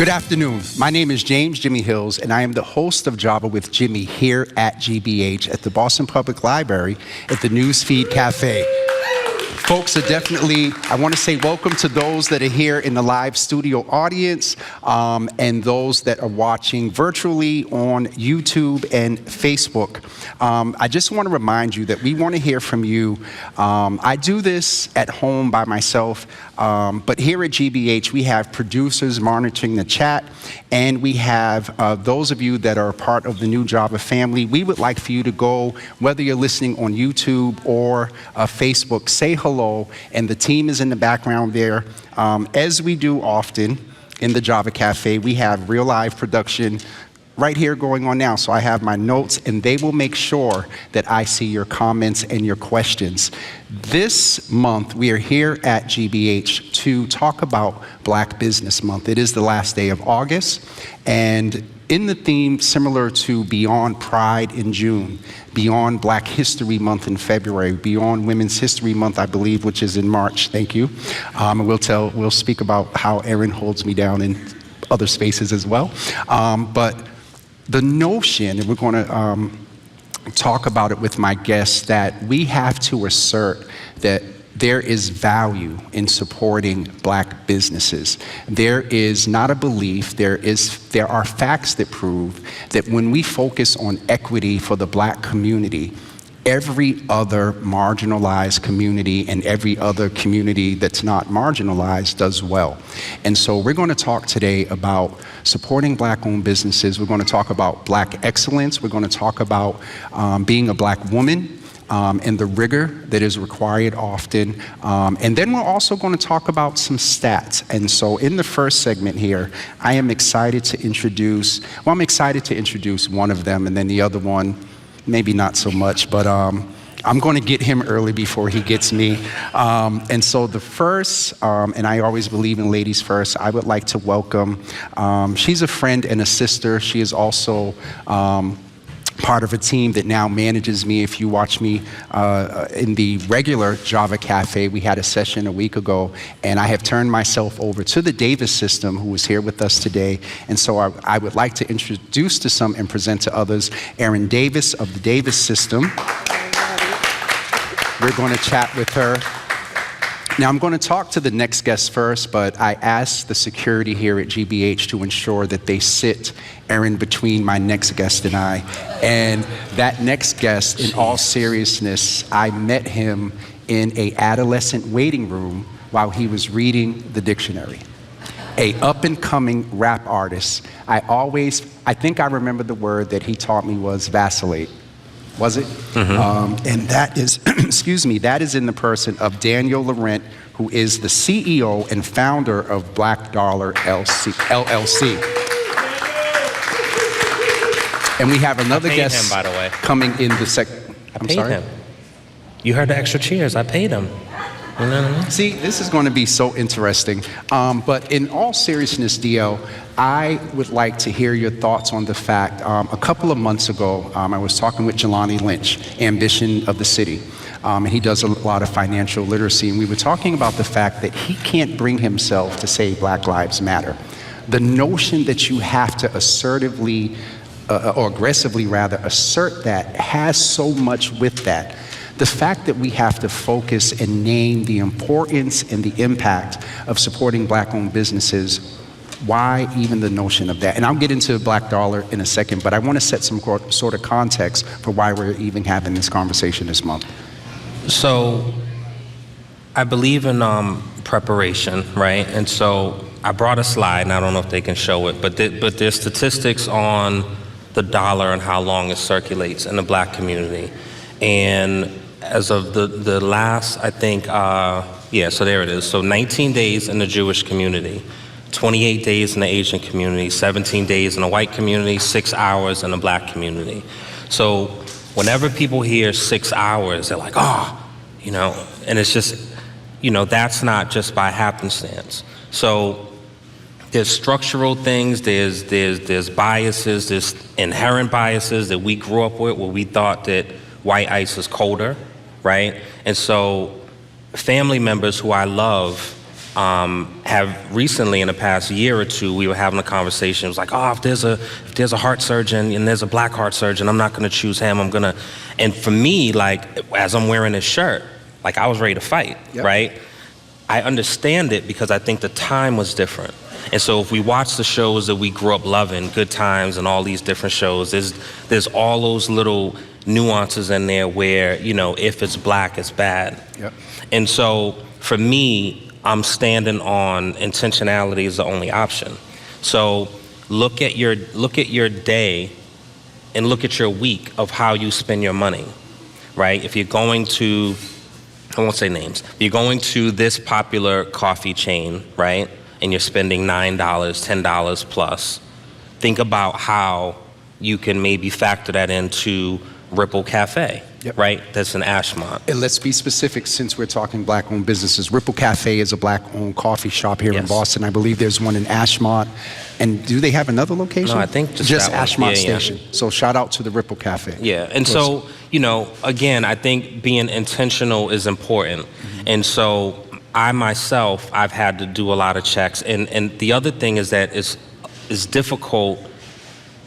Good afternoon. My name is James Jimmy Hills, and I am the host of Java with Jimmy here at GBH at the Boston Public Library at the Newsfeed Cafe. Folks are definitely, I want to say welcome to those that are here in the live studio audience and those that are watching virtually on YouTube and Facebook. I just want to remind you that we want to hear from you. I do this at home by myself, but here at GBH, we have producers monitoring the chat, and we have those of you that are a part of the new Java family. We would like for you to go, whether you're listening on YouTube or Facebook, say hello, and the team is in the background there. As we do often in the Java Cafe, we have real live production right here going on now. So I have my notes, and they will make sure that I see your comments and your questions. This month, we are here at GBH to talk about Black Business Month. It is the last day of August, and in the theme similar to Beyond Pride in June, Beyond Black History Month in February, Beyond Women's History Month, I believe, which is in March. Thank you. We'll speak about how Errin holds me down in other spaces as well. But the notion, and we're going to talk about it with my guests, that we have to assert that there is value in supporting Black businesses. There is not a belief, there are facts that prove that when we focus on equity for the Black community, every other marginalized community and every other community that's not marginalized does well. And so we're going to talk today about supporting Black-owned businesses. We're going to talk about Black excellence. We're going to talk about being a Black woman and the rigor that is required often. And then we're also going to talk about some stats. And so in the first segment here, I am excited to introduce, I'm excited to introduce one of them, and then the other one, maybe not so much, but I'm going to get him early before he gets me. And so the first, and I always believe in ladies first, I would like to welcome, she's a friend and a sister. She is also part of a team that now manages me. If you watch me in the regular Java Cafe, we had a session a week ago, and I have turned myself over to the Davis system, who is here with us today. And so I would like to introduce to some and present to others Errin Davis of the Davis system. We're going to chat with her. Now, I'm going to talk to the next guest first, but I asked the security here at GBH to ensure that they sit Errin between my next guest and I. And that next guest, in all seriousness, I met him in an adolescent waiting room while he was reading the dictionary. A up-and-coming rap artist. I think I remember the word that he taught me was vacillate. Was it? Mm-hmm. And that is, excuse me, that is in the person of Daniel Laurent, who is the CEO and founder of Black Dollar LLC. And we have another guest him, by the way, coming in the I'm sorry? Him. You heard the extra cheers. I paid him. You know what I mean? See, this is going to be so interesting. But in all seriousness, Dio, I would like to hear your thoughts on the fact, a couple of months ago, I was talking with Jelani Lynch, Ambition of the City, and he does a lot of financial literacy, and we were talking about the fact that he can't bring himself to say Black Lives Matter. The notion that you have to assertively, or aggressively rather, assert that has so much with that. The fact that we have to focus and name the importance and the impact of supporting Black-owned businesses, why even the notion of that? And I'll get into Black Dollar in a second, but I want to set some sort of context for why we're even having this conversation this month. So I believe in preparation, right? And so I brought a slide, and I don't know if they can show it, but there's statistics on the dollar and how long it circulates in the Black community. And as of the last, I think, so there it is. So 19 days in the Jewish community, 28 days in the Asian community, 17 days in the white community, 6 hours in the Black community. So whenever people hear 6 hours, they're like, and it's just, that's not just by happenstance. So there's structural things, there's biases, there's inherent biases that we grew up with, where we thought that white ice is colder, right? And so family members who I love have recently, in the past year or two, we were having a conversation. It was like, oh, if there's a heart surgeon and there's a black heart surgeon, I'm not going to choose him. And for me, like, as I'm wearing this shirt, like, I was ready to fight, right? I understand it because I think the time was different. And so if we watch the shows that we grew up loving, Good Times and all these different shows, there's all those little nuances in there where, you know, if it's black, it's bad. And so for me, I'm standing on intentionality is the only option. So look at your day and look at your week of how you spend your money, right? If you're going to, I won't say names, if you're going to this popular coffee chain, right? And you're spending $9, $10 plus, think about how you can maybe factor that into Ripple Cafe, right? That's in Ashmont. And let's be specific since we're talking black-owned businesses. Ripple Cafe is a black-owned coffee shop here in Boston. I believe there's one in Ashmont. And do they have another location? No, I think just Ashmont Station. So shout out to the Ripple Cafe. Yeah, and so, you know, again, I think being intentional is important. And so I myself, I've had to do a lot of checks. And the other thing is that it's difficult.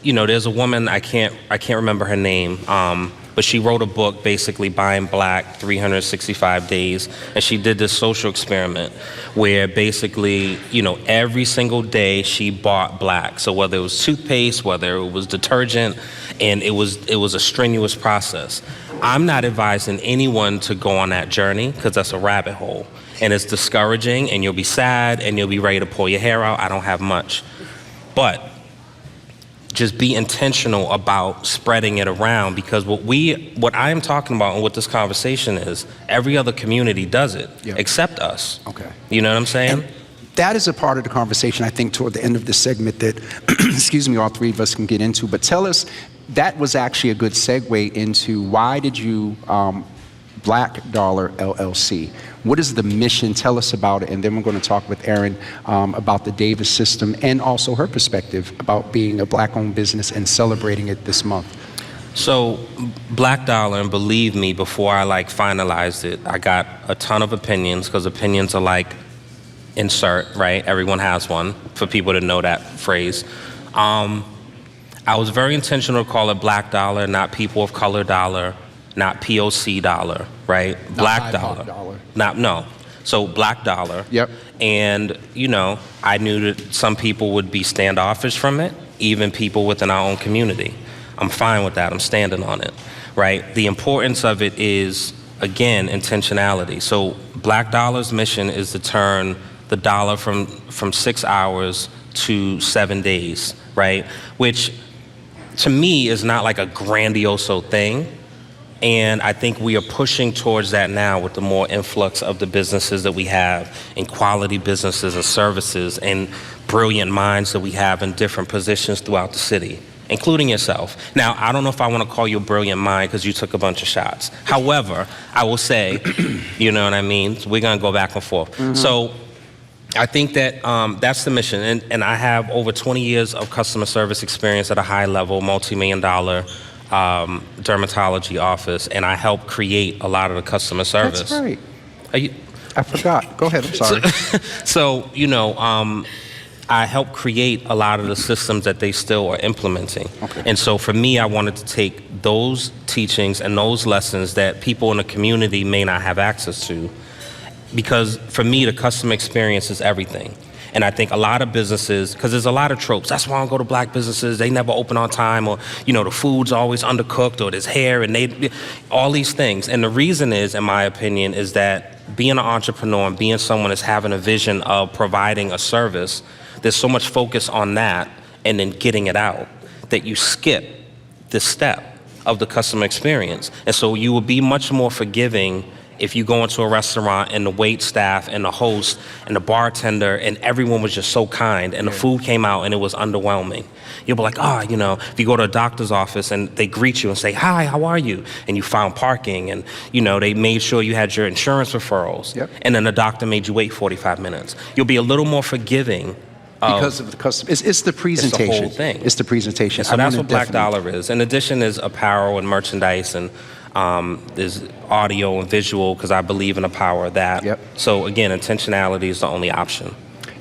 You know, there's a woman, I can't remember her name, but she wrote a book basically Buying Black 365 Days. And she did this social experiment where basically, you know, every single day she bought black. So whether it was toothpaste, whether it was detergent, and it was a strenuous process. I'm not advising anyone to go on that journey because that's a rabbit hole. And it's discouraging, and you'll be sad, and you'll be ready to pull your hair out. I don't have much. But just be intentional about spreading it around, because what I am talking about and what this conversation is, every other community does it, except us. Okay. You know what I'm saying? And that is a part of the conversation, I think, toward the end of the segment that, excuse me, all three of us can get into. But tell us, that was actually a good segue into why did you Black Dollar LLC? What is the mission? Tell us about it, and then we're going to talk with Errin about the Davis system and also her perspective about being a black-owned business and celebrating it this month. So Black Dollar, and believe me, before I finalized it, I got a ton of opinions, because opinions are like insert, right? Everyone has one, for people to know that phrase. I was very intentional to call it Black Dollar, not People of Color Dollar, not POC dollar, right? Not Black dollar. No. So Black Dollar. Yep. And, you know, I knew that some people would be standoffish from it, even people within our own community. I'm fine with that. I'm standing on it, right? The importance of it is, again, intentionality. So Black Dollar's mission is to turn the dollar from 6 hours to 7 days, right? Which, to me, is not like a grandioso thing. And I think we are pushing towards that now with the more influx of the businesses that we have, and quality businesses and services, and brilliant minds that we have in different positions throughout the city, including yourself. Now, I don't know if I want to call you a brilliant mind because you took a bunch of shots. However, I will say, you know what I mean? We're going to go back and forth. So I think that that's the mission. And I have over 20 years of customer service experience at a high level, multi-million-dollar dermatology office, and I help create a lot of the customer service. That's right. I forgot. Go ahead. I'm sorry. So, you know, I help create a lot of the systems that they still are implementing. Okay. And so for me, I wanted to take those teachings and those lessons that people in the community may not have access to, because for me, the customer experience is everything. And I think a lot of businesses, because there's a lot of tropes, that's why I don't go to black businesses, they never open on time, or, you know, the food's always undercooked, or there's hair, and all these things. And the reason is, in my opinion, is that being an entrepreneur and being someone that's having a vision of providing a service, there's so much focus on that and then getting it out that you skip the step of the customer experience. And so you will be much more forgiving if you go into a restaurant and the wait staff and the host and the bartender and everyone was just so kind, and the food came out and it was underwhelming. You'll be like, you know, if you go to a doctor's office and they greet you and say, hi, how are you? And you found parking, and, you know, they made sure you had your insurance referrals. And then the doctor made you wait 45 minutes. You'll be a little more forgiving. Because of the customer. It's the presentation. It's the whole thing. It's the presentation. So that's what Black Dollar is. In addition is apparel and merchandise, and There's audio and visual, because I believe in the power of that. Yep. So again, intentionality is the only option.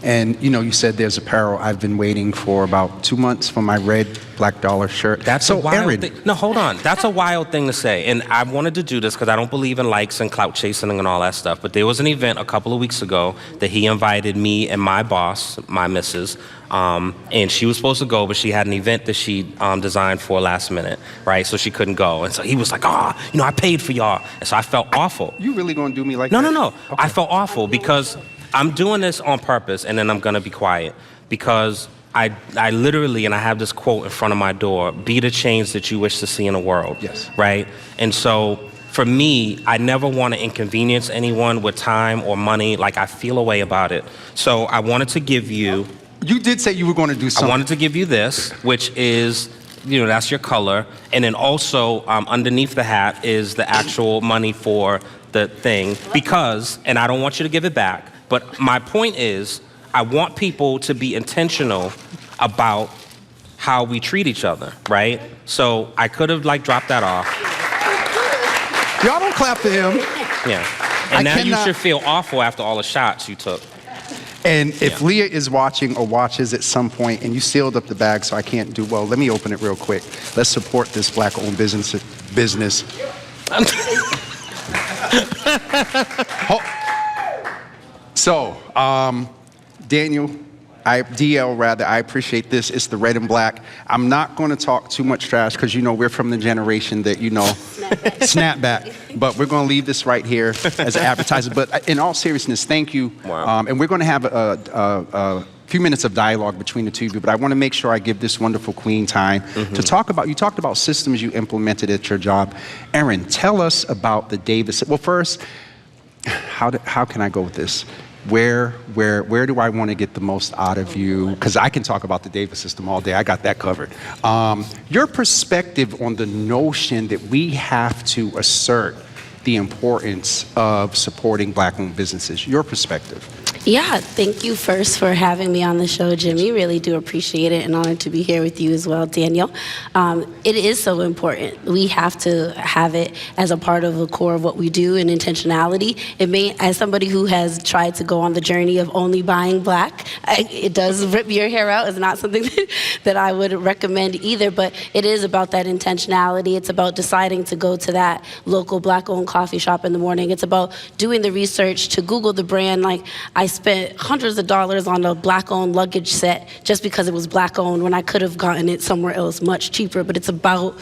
And you said there's apparel. I've been waiting for about 2 months for my red Black Dollar shirt. That's so a wild Errin, thing. No, hold on. That's a wild thing to say. And I wanted to do this because I don't believe in likes and clout chasing and all that stuff. But there was an event a couple of weeks ago that he invited me and my boss, my missus, and she was supposed to go, but she had an event that she designed for last minute, right? So she couldn't go. And so he was like, I paid for y'all. And so I felt awful. You really gonna do me like that? No. Okay. I felt awful because I'm doing this on purpose, and then I'm gonna be quiet because I literally, and I have this quote in front of my door, be the change that you wish to see in the world. Yes. Right? And so for me, I never want to inconvenience anyone with time or money. Like, I feel a way about it. So I wanted to give you... You did say you were going to do something. I wanted to give you this, which is, that's your color. And then also underneath the hat is the actual money for the thing. Because, and I don't want you to give it back, but my point is, I want people to be intentional about how we treat each other, right? So I could have dropped that off. Y'all don't clap for him. Yeah. And now you should feel awful after all the shots you took. And if Leah is watching or watches at some point and you sealed up the bag so I can't do well, let me open it real quick. Let's support this Black-owned business. So, Daniel, I appreciate this. It's the red and black. I'm not going to talk too much trash because, we're from the generation that, snapback. But we're going to leave this right here as an advertiser. But in all seriousness, thank you. Wow. And we're going to have a few minutes of dialogue between the two of you, but I want to make sure I give this wonderful queen time to talk about, you talked about systems you implemented at your job. Errin, tell us about the Davis. Well, first, how can I go with this? Where do I want to get the most out of you? Because I can talk about the Davis system all day. I got that covered. Your perspective on the notion that we have to assert the importance of supporting Black-owned businesses. Your perspective. Yeah, thank you first for having me on the show, Jimmy. Really do appreciate it and honored to be here with you as well, Daniel. It is so important. We have to have it as a part of the core of what we do and intentionality. It may, as somebody who has tried to go on the journey of only buying Black, it does rip your hair out. It's not something that I would recommend either, but it is about that intentionality. It's about deciding to go to that local Black-owned coffee shop in the morning. It's about doing the research to Google the brand. Like, I spent hundreds of dollars on a Black-owned luggage set just because it was Black-owned when I could have gotten it somewhere else much cheaper. But it's about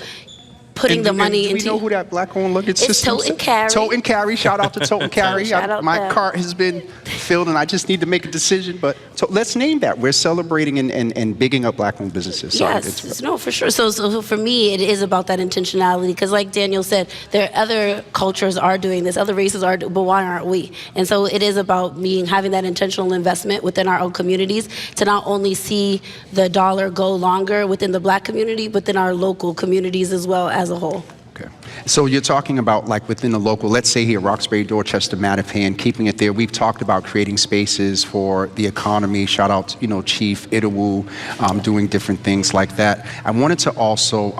putting the money into... Do we know who that Black-owned luggage system is? It's Tote and Carry. Tote and Carry. Shout out to Tote and Carry. My cart has been filled and I just need to make a decision. But let's name that. We're celebrating and bigging up Black-owned businesses. Sorry, yes, no, for sure. So for me, it is about that intentionality. Because like Daniel said, there are other cultures are doing this, other races are, but why aren't we? And so it is about having that intentional investment within our own communities to not only see the dollar go longer within the Black community, but in our local communities as well as a whole. Okay. So you're talking about within the local, let's say here, Roxbury, Dorchester, Mattapan, keeping it there. We've talked about creating spaces for the economy. Shout out, Chief Idawu, doing different things like that. I wanted to also,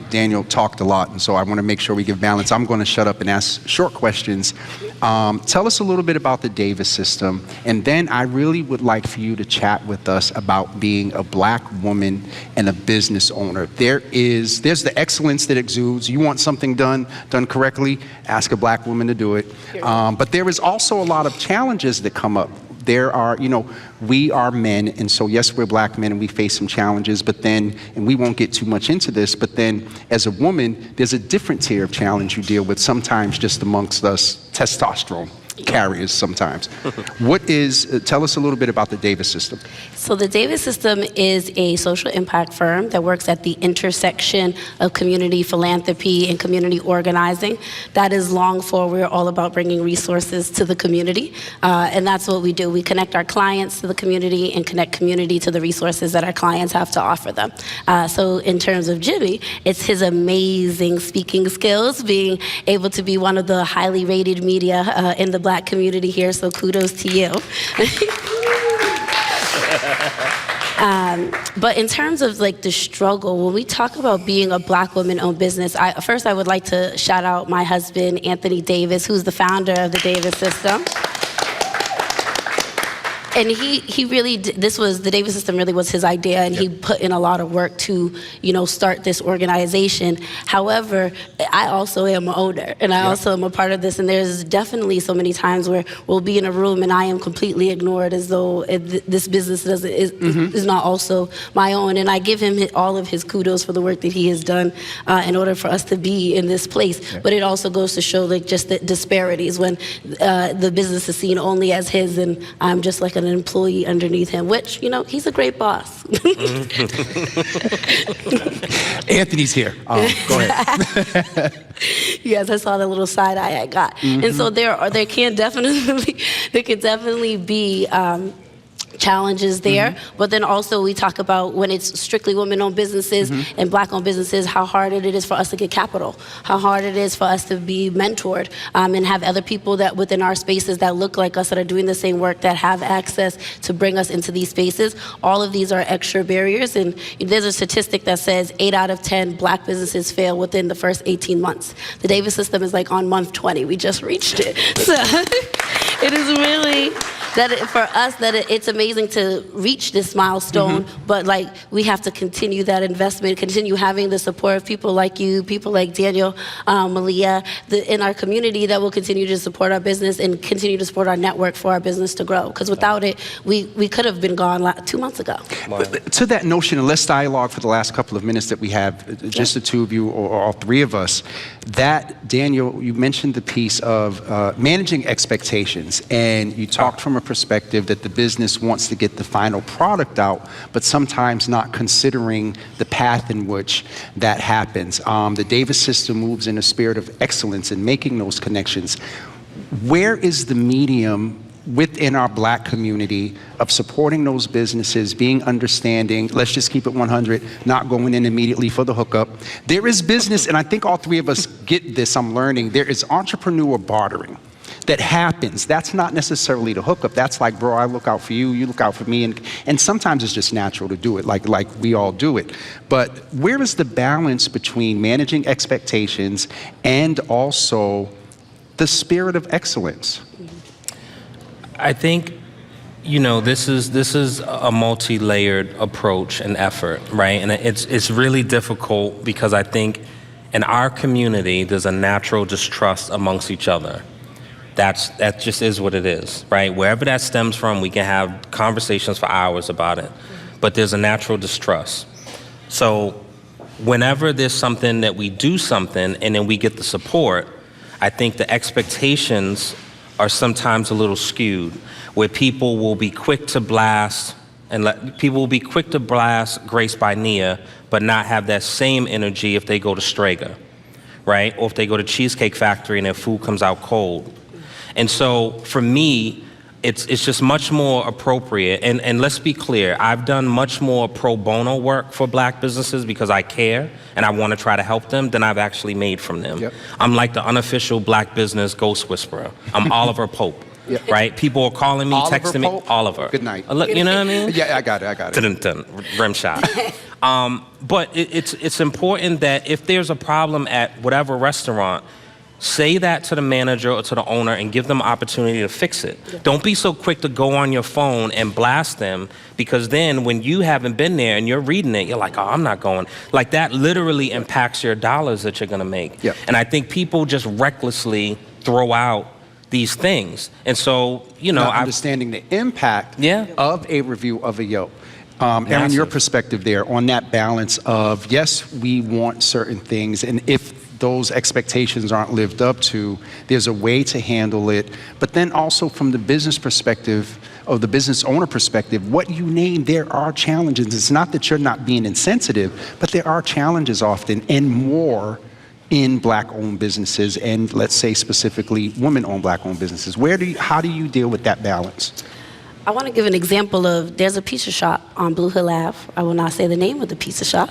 Daniel talked a lot, and so I want to make sure we give balance. I'm going to shut up and ask short questions. Tell us a little bit about the Davis system, and then I really would like for you to chat with us about being a Black woman and a business owner. There's the excellence that exudes. You want something done correctly, ask a Black woman to do it. But there is also a lot of challenges that come up. There are, we are men, and so yes, we're Black men and we face some challenges, but then, and we won't get too much into this, but then as a woman, there's a different tier of challenge you deal with, sometimes just amongst us testosterone carriers sometimes. Tell us a little bit about the Davis system. So the Davis system is a social impact firm that works at the intersection of community philanthropy and community organizing. That is long for, we're all about bringing resources to the community. And that's what we do. We connect our clients to the community and connect community to the resources that our clients have to offer them. So in terms of Jimmy, it's his amazing speaking skills, being able to be one of the highly rated media in the Black community here, so kudos to you. But in terms of like the struggle, when we talk about being a Black woman-owned business, first I would like to shout out my husband, Anthony Davis, who's the founder of the Davis system. And he really, the Davis system really was his idea, and he put in a lot of work to, start this organization. However, I also am an owner, and I also am a part of this, and there's definitely so many times where we'll be in a room and I am completely ignored as though this business is not also my own. And I give him all of his kudos for the work that he has done in order for us to be in this place. But it also goes to show like just the disparities when the business is seen only as his, and I'm just like an employee underneath him, which, he's a great boss. Anthony's here. Go ahead. Yes, I saw the little side eye I got. And so there can definitely be challenges there, but then also we talk about when it's strictly women-owned businesses and Black-owned businesses, how hard it is for us to get capital, how hard it is for us to be mentored, and have other people that within our spaces that look like us, that are doing the same work, that have access to bring us into these spaces. All of these are extra barriers, and there's a statistic that says 8 out of 10 Black businesses fail within the first 18 months. The Davis system is like on month 20. We just reached it. So it is really it's amazing to reach this milestone, but like we have to continue that investment, continue having the support of people like you, people like Daniel, Malia, in our community that will continue to support our business and continue to support our network for our business to grow. Because without it, we could have been gone 2 months ago. But to that notion, and let's dialogue for the last couple of minutes that we have, just the two of you or all three of us. That, Daniel, you mentioned the piece of managing expectations, and you talked from a perspective that the business wants to get the final product out, but sometimes not considering the path in which that happens. The Davis system moves in a spirit of excellence in making those connections. Where is the medium within our Black community of supporting those businesses, being understanding, let's just keep it 100, not going in immediately for the hookup? There is business, and I think all three of us get this, I'm learning, there is entrepreneur bartering that happens. That's not necessarily the hookup. That's like, bro, I look out for you, you look out for me, and sometimes it's just natural to do it, like we all do it. But where is the balance between managing expectations and also the spirit of excellence? I think, this is a multi-layered approach and effort, right? And it's really difficult because I think in our community, there's a natural distrust amongst each other. That just is what it is, right? Wherever that stems from, we can have conversations for hours about it, but there's a natural distrust. So whenever there's something that we do something and then we get the support, I think the expectations are sometimes a little skewed, where people will be quick to blast Grace by Nia, but not have that same energy if they go to Strega, right? Or if they go to Cheesecake Factory and their food comes out cold. And so for me, it's just much more appropriate. And let's be clear, I've done much more pro bono work for Black businesses because I care and I want to try to help them than I've actually made from them. Yep. I'm like the unofficial Black business ghost whisperer. I'm Oliver Pope. Yep. Right? People are calling me, Oliver texting Pope? me. Oliver. Good night. Look, you know what I mean? Yeah, I got it. Dun-dun-dun. Rim shot. But it's important that if there's a problem at whatever restaurant, say that to the manager or to the owner and give them an opportunity to fix it. Yeah. Don't be so quick to go on your phone and blast them, because then when you haven't been there and you're reading it, you're like, oh, I'm not going. Like, that literally impacts your dollars that you're gonna make. Yeah. And I think people just recklessly throw out these things. And so, not understanding the impact of a review of a yoke. Errin, your perspective there on that balance of, yes, we want certain things, and if those expectations aren't lived up to, there's a way to handle it. But then also from the business perspective, or the business owner perspective, what you name, there are challenges. It's not that you're not being insensitive, but there are challenges often, and more in Black-owned businesses, and let's say specifically women-owned Black-owned businesses. How do you deal with that balance? I want to give an example of, there's a pizza shop on Blue Hill Ave. I will not say the name of the pizza shop,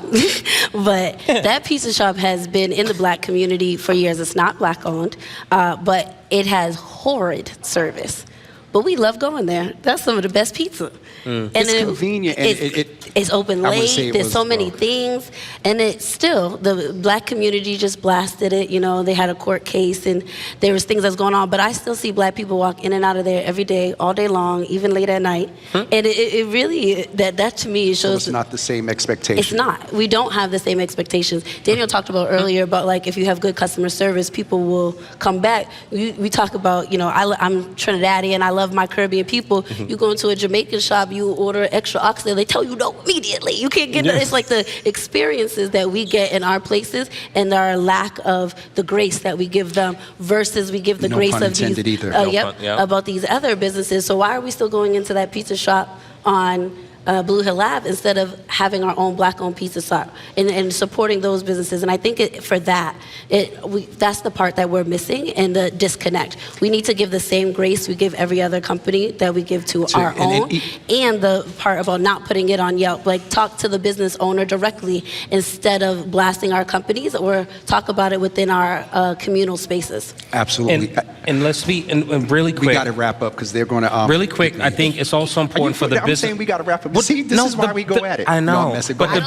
but that pizza shop has been in the Black community for years. It's not Black-owned, but it has horrid service. But we love going there. That's some of the best pizza. And it's convenient, and It's open I wouldn't say late. it There's was, so many well, things, and it's still the black community just blasted it. You know, they had a court case, and there was things that's going on. But I still see black people walk in and out of there every day, all day long, even late at night. And it really that to me So shows it's not the same expectation. it's not. We don't have the same expectations. Daniel talked about earlier about like if you have good customer service, people will come back. We talk about, you know, I'm Trinidadian, I love my Caribbean people. You go into a Jamaican shop, you order extra oxtail, they tell you no immediately. You can't get it. It's like the experiences that we get in our places and our lack of the grace that we give them versus we give the No grace pun of these intended either. No pun, yeah. about these other businesses. So why are we still going into that pizza shop on Blue Hill Ave instead of having our own black-owned pizza shop and supporting those businesses? And I think that's the part that we're missing and the disconnect. We need to give the same grace we give every other company that we give to our own, and the part about not putting it on Yelp. Like, talk to the business owner directly instead of blasting our companies, or talk about it within our communal spaces. Absolutely. And let's be, and really quick. We got to wrap up because they're going to. Really quick, I think it's also important for the I'm business. saying we got to wrap up. See, this is why we go at it. I know, No, I'm messing. Go but ahead.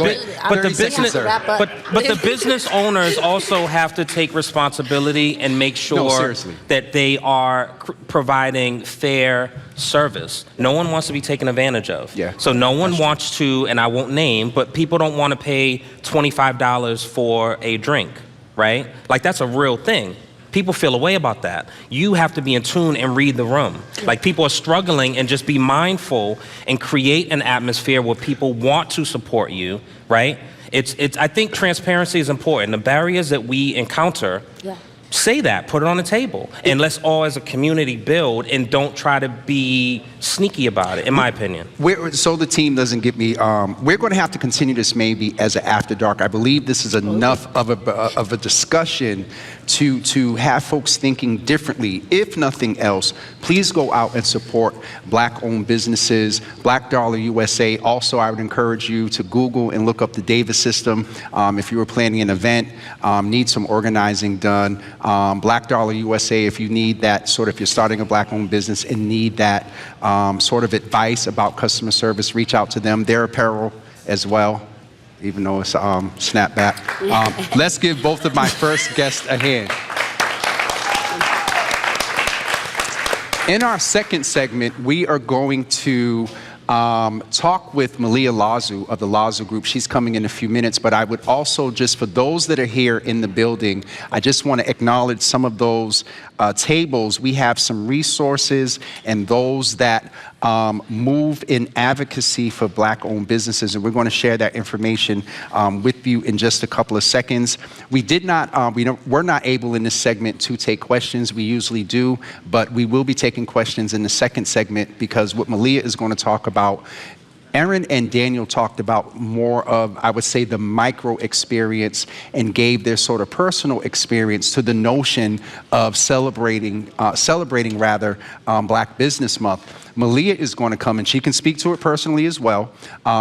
the business owners also have to take responsibility and make sure that they are providing fair service. No one wants to be taken advantage of. Yeah. So no one wants to, and I won't name, but people don't want to pay $25 for a drink, right? Like, that's a real thing. People feel a way about that. You have to be in tune and read the room. Like, people are struggling, and just be mindful and create an atmosphere where people want to support you, right? I think transparency is important. The barriers that we encounter, say that, put it on the table. And let's all as a community build, and don't try to be sneaky about it, in my opinion. So the team doesn't get me, we're going to have to continue this maybe as an after dark. I believe this is enough of a discussion to have folks thinking differently. If nothing else, please go out and support black-owned businesses, Black Dollar USA. Also, I would encourage you to Google and look up the Davis system. If you were planning an event, need some organizing done. Black Dollar USA, if you need that sort of, if you're starting a black-owned business and need that sort of advice about customer service, reach out to them. Their apparel as well, even though it's snapback. Let's give both of my first guests a hand. In our second segment, we are going to talk with Malia Lazu of the Lazu Group. She's coming in a few minutes, but I would also, just for those that are here in the building, I just want to acknowledge some of those tables. We have some resources and those that move in advocacy for black-owned businesses, and we're going to share that information with you in just a couple of seconds. We're not able in this segment to take questions. We usually do, but we will be taking questions in the second segment, because what Malia is going to talk about, Errin and Daniel talked about more of, I would say, the micro experience, and gave their sort of personal experience to the notion of celebrating Black Business Month. Malia is going to come, and she can speak to it personally as well.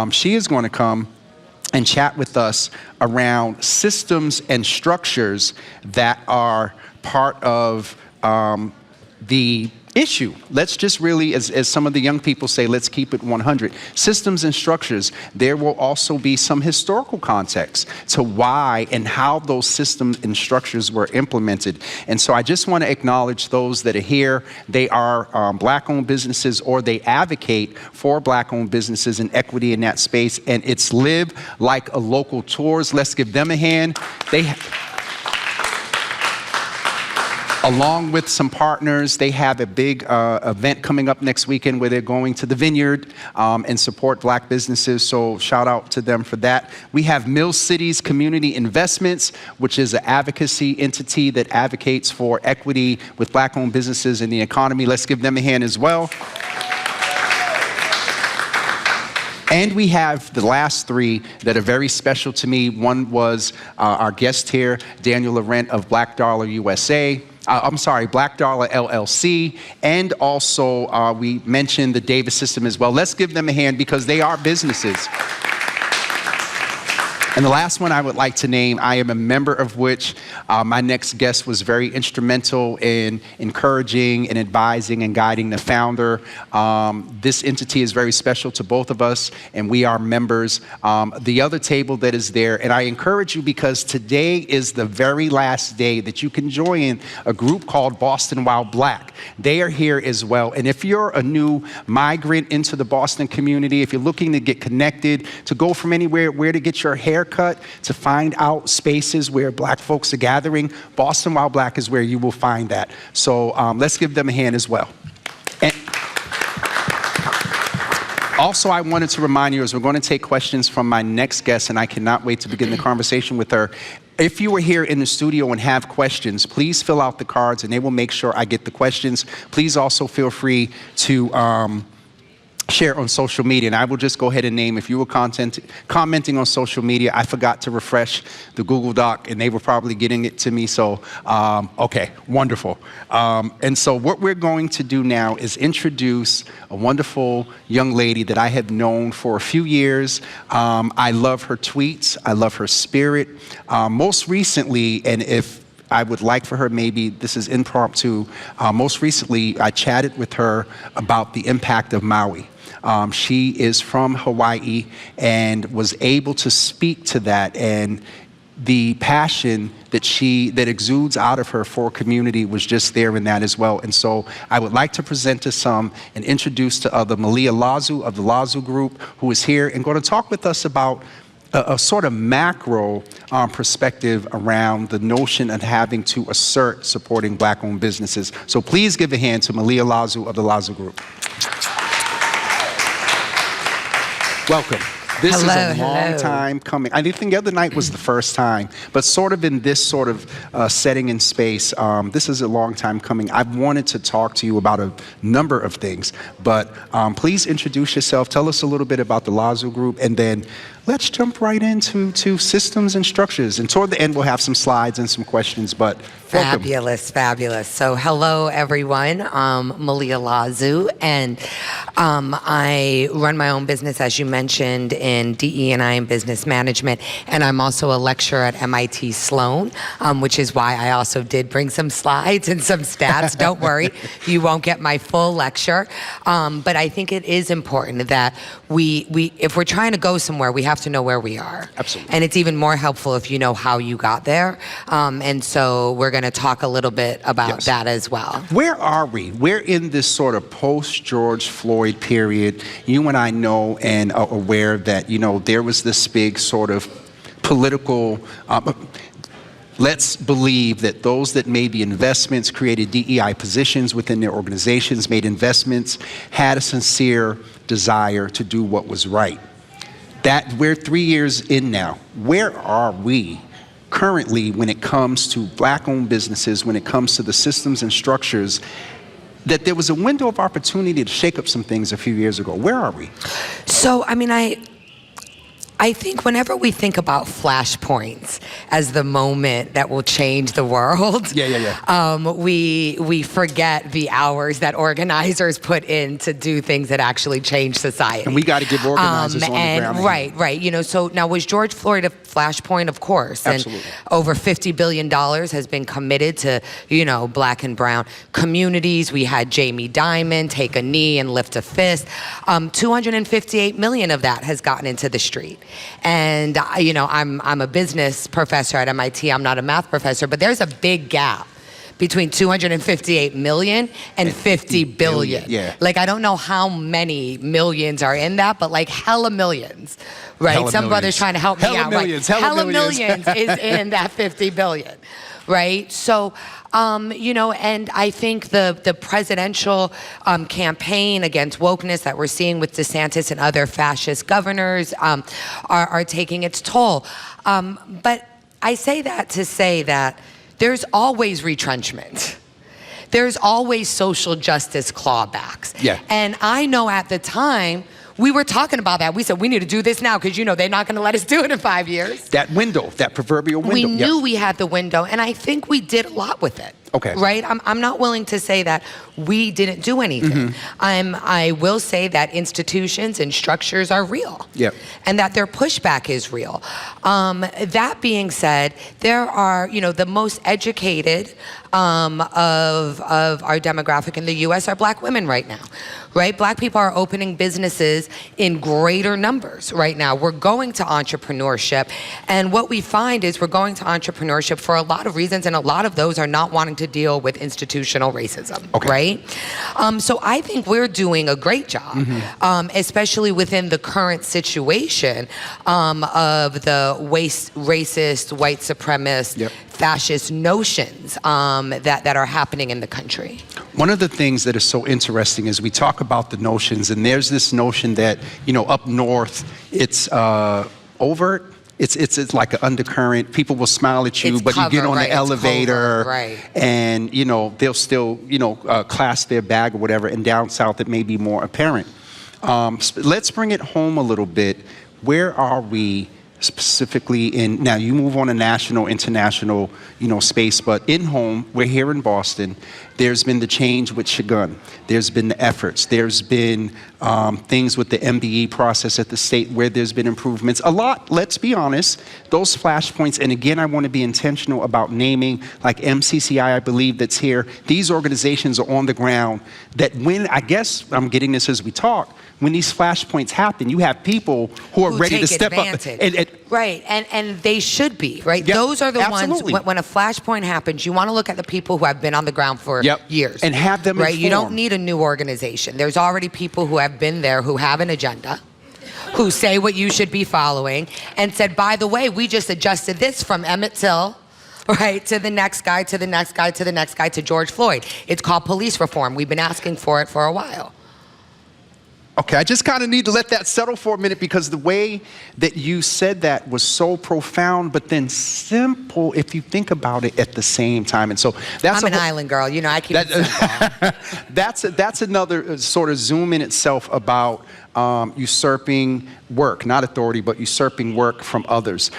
She is going to come and chat with us around systems and structures that are part of the issue. Let's just really, as some of the young people say, let's keep it 100. Systems and structures. There will also be some historical context to why and how those systems and structures were implemented. And so I just want to acknowledge those that are here. They are black-owned businesses, or they advocate for black-owned businesses and equity in that space. And it's Live Like a Local Tours. Let's give them a hand. Along with some partners, they have a big event coming up next weekend where they're going to the Vineyard and support black businesses, so shout out to them for that. We have Mill Cities Community Investments, which is an advocacy entity that advocates for equity with black-owned businesses in the economy. Let's give them a hand as well. And we have the last three that are very special to me. One was our guest here, Daniel Laurent of Black Dollar USA. Black Dollar LLC, and also we mentioned the Davis system as well. Let's give them a hand, because they are businesses. And the last one I would like to name, I am a member of which my next guest was very instrumental in encouraging and advising and guiding the founder. This entity is very special to both of us, and we are members. The other table that is there, and I encourage you because today is the very last day that you can join a group called Boston While Black. They are here as well. And if you're a new migrant into the Boston community, if you're looking to get connected, to go from anywhere, where to get your hair cut, to find out spaces where black folks are gathering, Boston While Black is where you will find that. So let's give them a hand as well. And also, I wanted to remind you, as we're going to take questions from my next guest, and I cannot wait to begin the conversation with her. If you are here in the studio and have questions, please fill out the cards and they will make sure I get the questions. Please also feel free to share on social media, and I will just go ahead and name, if you were commenting on social media, I forgot to refresh the Google Doc and they were probably getting it to me, so okay, wonderful. And so what we're going to do now is introduce a wonderful young lady that I have known for a few years. I love her tweets, I love her spirit. Most recently, and if I would like for her, maybe this is impromptu, most recently I chatted with her about the impact of Maui. She is from Hawaii and was able to speak to that, and the passion that exudes out of her for community was just there in that as well. And so I would like to present to some and introduce to other Malia Lazu of the Lazu Group, who is here and going to talk with us about a sort of macro perspective around the notion of having to assert supporting black-owned businesses. So please give a hand to Malia Lazu of the Lazu Group. Welcome. This is a long time coming. I think the other night was the first time, but sort of in this sort of setting and space, this is a long time coming. I've wanted to talk to you about a number of things, but please introduce yourself. Tell us a little bit about the Lazu Group, and then let's jump right into systems and structures. And toward the end, we'll have some slides and some questions, but welcome. Fabulous, fabulous. So hello, everyone. Malia Lazu, and I run my own business, as you mentioned, in DE&I and business management, and I'm also a lecturer at MIT Sloan, which is why I also did bring some slides and some stats. Don't worry, you won't get my full lecture. But I think it is important that we if we're trying to go somewhere, we have to know where we are. Absolutely. And it's even more helpful if you know how you got there. And so we're going to talk a little bit about that as well. Where are we? We're in this sort of post-George Floyd period. You and I know and are aware that, there was this big sort of political, let's believe that those that made the investments, created DEI positions within their organizations, made investments, had a sincere desire to do what was right. That we're 3 years in now. Where are we currently when it comes to black-owned businesses, when it comes to the systems and structures, that there was a window of opportunity to shake up some things a few years ago? Where are we? So, I think whenever we think about flashpoints as the moment that will change the world, we forget the hours that organizers put in to do things that actually change society. And we got to give organizers on the ground. Right. So now, was George Floyd a flashpoint? Of course. Absolutely. And over $50 billion has been committed to, black and brown communities. We had Jamie Dimon take a knee and lift a fist. 258 million of that has gotten into the street. And, I'm a business professor at MIT. I'm not a math professor, but there's a big gap between 258 million and 50 billion. Yeah. Like, I don't know how many millions are in that, but like hella millions, right? Hella Some millions. brother's trying to help me out, Millions, right? hella millions is in that 50 billion, right? So, and I think the presidential campaign against wokeness that we're seeing with DeSantis and other fascist governors are taking its toll. But I say that to say that there's always retrenchment. There's always social justice clawbacks. Yeah. And I know at the time, we were talking about that. We said, we need to do this now because, they're not going to let us do it in 5 years. That window, that proverbial window. We knew we had the window, and I think we did a lot with it. Okay. Right? I'm not willing to say that we didn't do anything. I will say that institutions and structures are real. Yep. And that their pushback is real. That being said, there are, the most educated of our demographic in the U.S. are Black women right now, right? Black people are opening businesses in greater numbers right now. We're going to entrepreneurship, and what we find is we're going to entrepreneurship for a lot of reasons, and a lot of those are not wanting to deal with institutional racism, right? So I think we're doing a great job, especially within the current situation of the racist, white supremacist, fascist notions that are happening in the country. One of the things that is so interesting is we talk about the notions, and there's this notion that, up north, it's overt. It's like an undercurrent. People will smile at you, It's but you get cover, on right, the it's elevator, covert, right. and they'll still clasp their bag or whatever. And down south, it may be more apparent. Let's bring it home a little bit. Where are we specifically in, now you move on a national, international, space, but in home, we're here in Boston. There's been the change with Shagun. There's been the efforts. There's been things with the MBE process at the state where there's been improvements. A lot, let's be honest, those flashpoints, and again, I want to be intentional about naming, like MCCI, I believe, that's here. These organizations are on the ground that when, I guess I'm getting this as we talk, when these flashpoints happen, you have people who are ready to step advantage. up. Right, and they should be, right? Yep, Those are the absolutely. ones, when a flashpoint happens, you want to look at the people who have been on the ground for years. And have them right? You don't informed. need a new organization. There's already people who have been there who have an agenda, who say what you should be following, and said, by the way, we just adjusted this from Emmett Till, right, to the next guy, to the next guy, to the next guy, to George Floyd. It's called police reform. We've been asking for it for a while. Okay, I just kind of need to let that settle for a minute because the way that you said that was so profound, but then simple if you think about it at the same time. And so that's I'm an island girl, I keep it simple. That's another sort of zoom in itself about usurping work, not authority, but usurping work from others.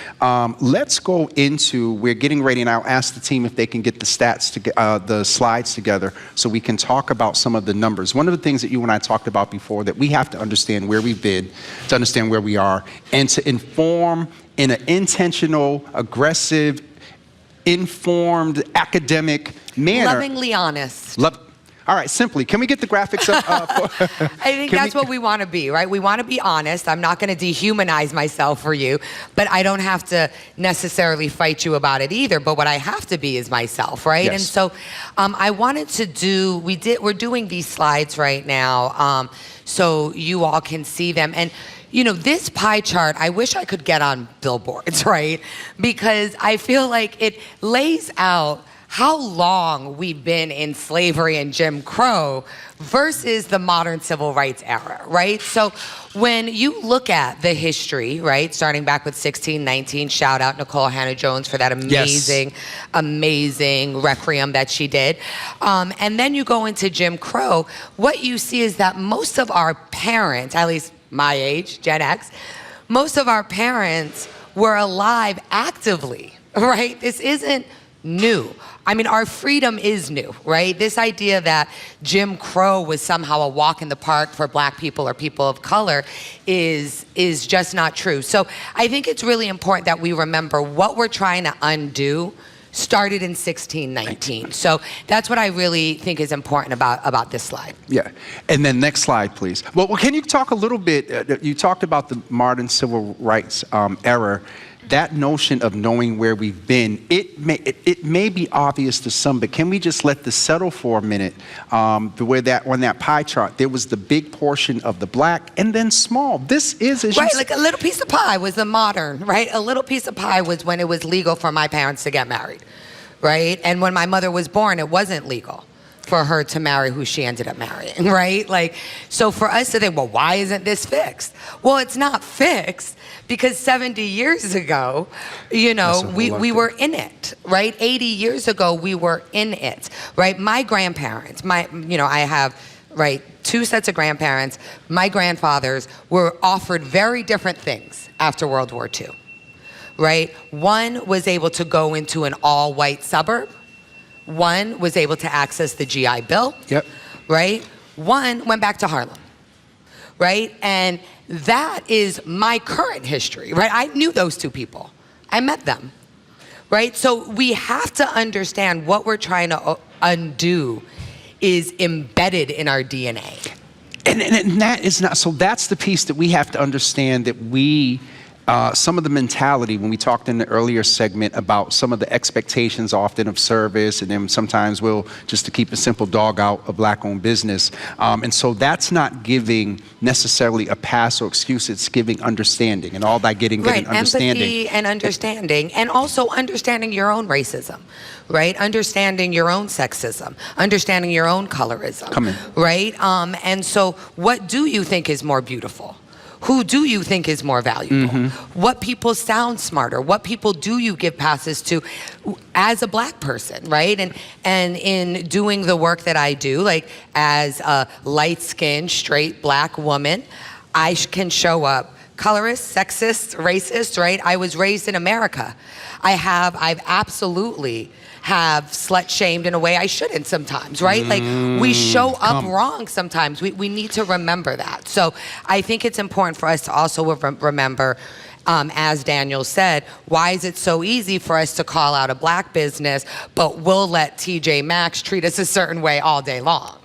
Let's go into, we're getting ready, and I'll ask the team if they can get the the slides together so we can talk about some of the numbers. One of the things that you and I talked about before, that we have to understand where we've been, to understand where we are, and to inform in an intentional, aggressive, informed, academic manner. Lovingly honest. All right, simply, can we get the graphics up? I think that's what we want to be, right? We want to be honest. I'm not going to dehumanize myself for you, but I don't have to necessarily fight you about it either. But what I have to be is myself, right? Yes. And so I wanted to do, we're doing these slides right now so you all can see them. And this pie chart, I wish I could get on billboards, right? Because I feel like it lays out how long we've been in slavery and Jim Crow versus the modern civil rights era, right? So when you look at the history, right, starting back with 1619, shout out Nicole Hannah-Jones for that amazing, amazing requiem that she did. And then you go into Jim Crow, what you see is that most of our parents, at least my age, Gen X, most of our parents were alive actively, right? This isn't new. I mean, our freedom is new, right? This idea that Jim Crow was somehow a walk in the park for Black people or people of color is just not true. So I think it's really important that we remember what we're trying to undo started in 1619. So that's what I really think is important about this slide. Yeah, and then next slide, please. Well, can you talk a little bit, you talked about the modern civil rights era. That notion of knowing where we've been, it may be obvious to some, but can we just let this settle for a minute? Where that on that pie chart, there was the big portion of the Black and then small. This is, as right, you like a little piece of pie was the modern, right? A little piece of pie was when it was legal for my parents to get married, right? And when my mother was born, it wasn't legal for her to marry who she ended up marrying, right? Like, so for us to think, well, why isn't this fixed? Well, it's not fixed because 70 years ago, we were in it, right? 80 years ago, we were in it, right? My grandparents, I have, right, 2 sets of grandparents. My grandfathers were offered very different things after World War II, right? One was able to go into an all-white suburb, One was able to access the GI Bill. Yep. Right? One went back to Harlem. Right? And that is my current history, right? I knew those two people. I met them. Right? So we have to understand what we're trying to undo is embedded in our DNA. And that is not, so that's the piece that we have to understand, that we, some of the mentality, when we talked in the earlier segment about some of the expectations often of service, and then sometimes we'll, just to keep it simple, dog out a black-owned business. And so that's not giving necessarily a pass or excuse, it's giving understanding, and all that getting understanding. Empathy and understanding, and also understanding your own racism, right? Understanding your own sexism, understanding your own colorism, Come in. right? And so what do you think is more beautiful? Who do you think is more valuable? Mm-hmm. What people sound smarter? What people do you give passes to as a black person, right? And in doing the work that I do, like as a light-skinned, straight black woman, I can show up colorist, sexist, racist, right? I was raised in America. I've absolutely have slut-shamed in a way I shouldn't sometimes, right? Like, we show up wrong sometimes. We need to remember that. So I think it's important for us to also remember, as Daniel said, why is it so easy for us to call out a black business, but we'll let TJ Maxx treat us a certain way all day long?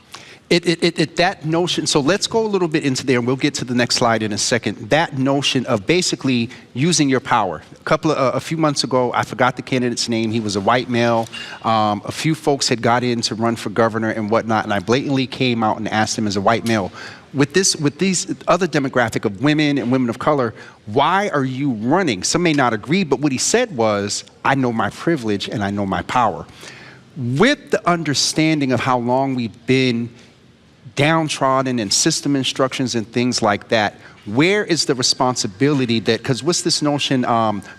That notion, so let's go a little bit into there, and we'll get to the next slide in a second. That notion of basically using your power. A few months ago, I forgot the candidate's name. He was a white male. A few folks had got in to run for governor and whatnot, and I blatantly came out and asked him as a white male, with these other demographic of women and women of color, why are you running? Some may not agree, but what he said was, I know my privilege and I know my power. With the understanding of how long we've been downtrodden and system instructions and things like that, where is the responsibility that, because what's this notion,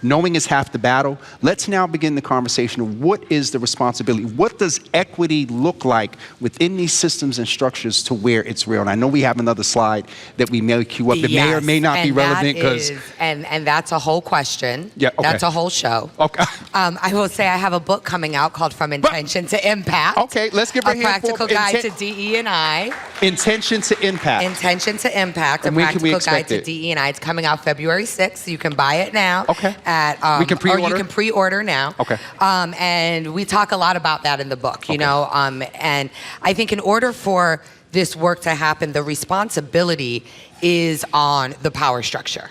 knowing is half the battle? Let's now begin the conversation of what is the responsibility? What does equity look like within these systems and structures to where it's real? And I know we have another slide that we may queue up. It may or may not be relevant because... And that's a whole question. Yeah, okay. That's a whole show. Okay. I will say I have a book coming out called From Intention to Impact. Okay, let's give her a hand practical for guide to DE&I. Intention to impact. Intention to Impact, And a when can we practical guide expect to it? DE&I. It's coming out February 6th. You can buy it now. Okay. At, We can pre-order? Or you can pre-order now. Okay. And we talk a lot about that in the book, you know. And I think in order for this work to happen, the responsibility is on the power structure.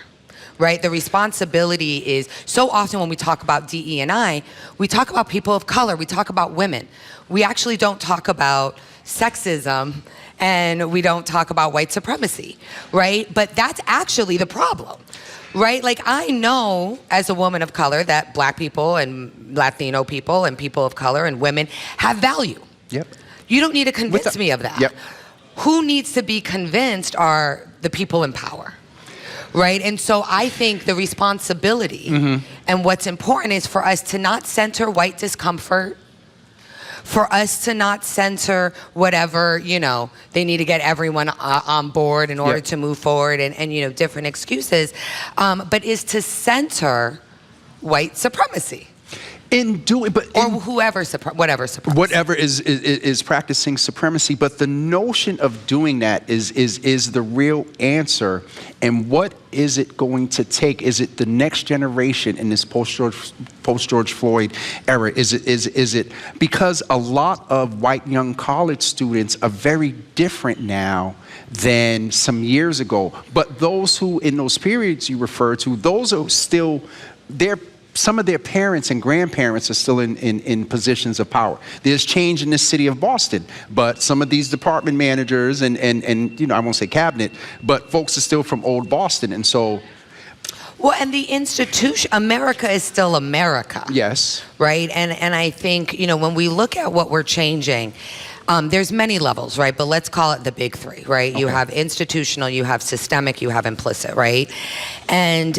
Right? The responsibility is, so often when we talk about DE&I, we talk about people of color, we talk about women. We actually don't talk about sexism, and we don't talk about white supremacy, right? But that's actually the problem, right? Like, I know as a woman of color that black people and Latino people and people of color and women have value. Yep. You don't need to convince me of that. Yep. Who needs to be convinced are the people in power. Right? And so I think the responsibility and what's important is for us to not center white discomfort, for us to not center whatever, you know, they need to get everyone on board in order to move forward and, you know, different excuses, but is to center white supremacy. In doing, but or whatever supremacy. Whatever is practicing supremacy, but the notion of doing that is the real answer. And what is it going to take? Is it the next generation in this post George Floyd era? Is it because a lot of white young college students are very different now than some years ago? But those who in those periods you refer to, those are still some of their parents and grandparents are still in positions of power. There's change in this city of Boston, but some of these department managers and you know, I won't say cabinet, but folks are still from old Boston. And so... Well, and the institution, America is still America. Yes. Right? And I think, you know, when we look at what we're changing, there's many levels, right? But let's call it the big three, right? You have institutional, you have systemic, you have implicit, right? And